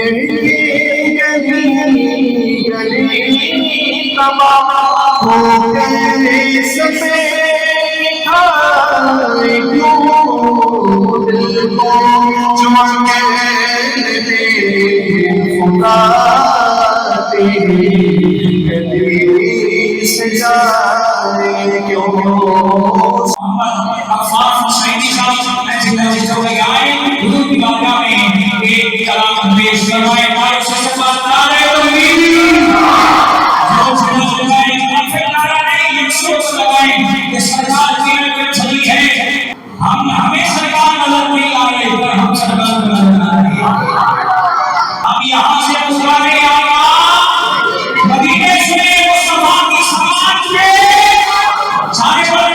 گلی گلی تباہ ہو گئے سفید آئے کیوں دل کو چمکے خدا تیری گلی سے جائے کیوں کلام پیش کروائے ہمارے سے بات نعرہ تکبیر نعرہ نہیں یہ سوچ لگائیں کہ سرکار کی نظر چلی ہے ہمیں سرکار نظر نہیں آئے پر ہم سرکار نظر آئے ہم یہاں سے گزارے آئے مدینے سے مصطفیٰ کی سماعت میں سارے بڑے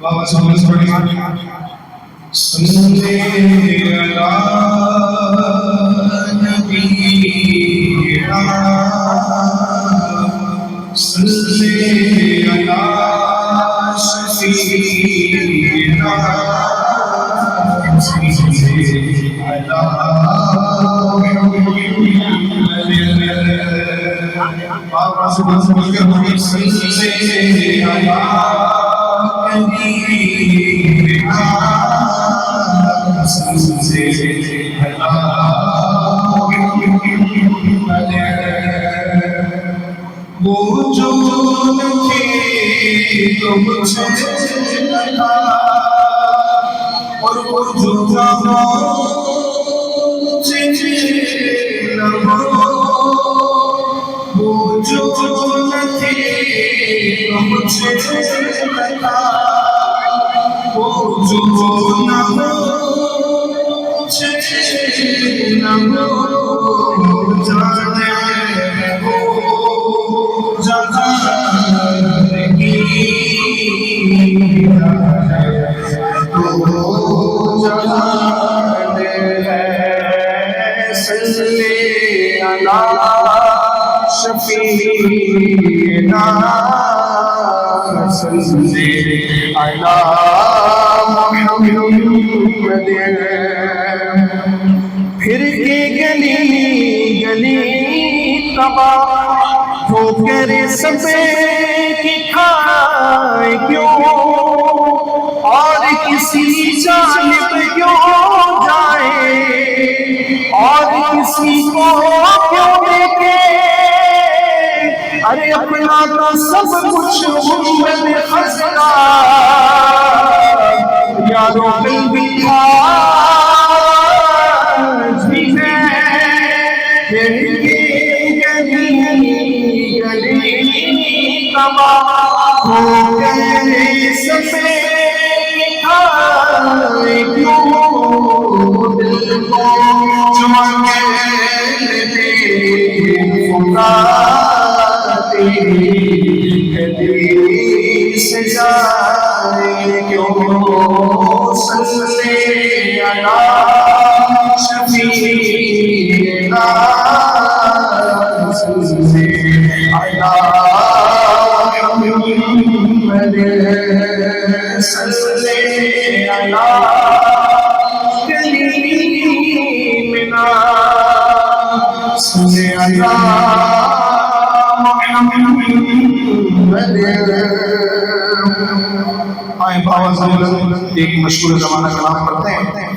بابا سمجھ پڑی صلی اللہ نبی صلی اللہ شفیعنا بابا سمجھ کر صلی اللہ وہ جو تھی تو مجھے لگا اور وہ جو جانا مجھے لگا وہ جو تھی تو مجھے لگا وہ جو نہ مجھے نہ جانے صلی اللہ شفیعنا صلی اللہ محمد پھر کے گلی گلی تباہ ہو کر سفید کھائے کیوں اور کسی جانب کیوں جائے اور کسی کو کیوں دیکھے ارے اپنا تو سب کچھ محمد خزانہ یارو دل بھی آج بھی ہے ہو گئے سفید آئے کیوں دل کو چمکے خدا تیری گلی سے جائے کیوں صلی اللہ شفیعنا صلی اللہ محمد صلی اللہ کلیمنا صلی اللہ محمد آئیں باوازن ایک مشہور زمانہ کلام پڑھتے ہیں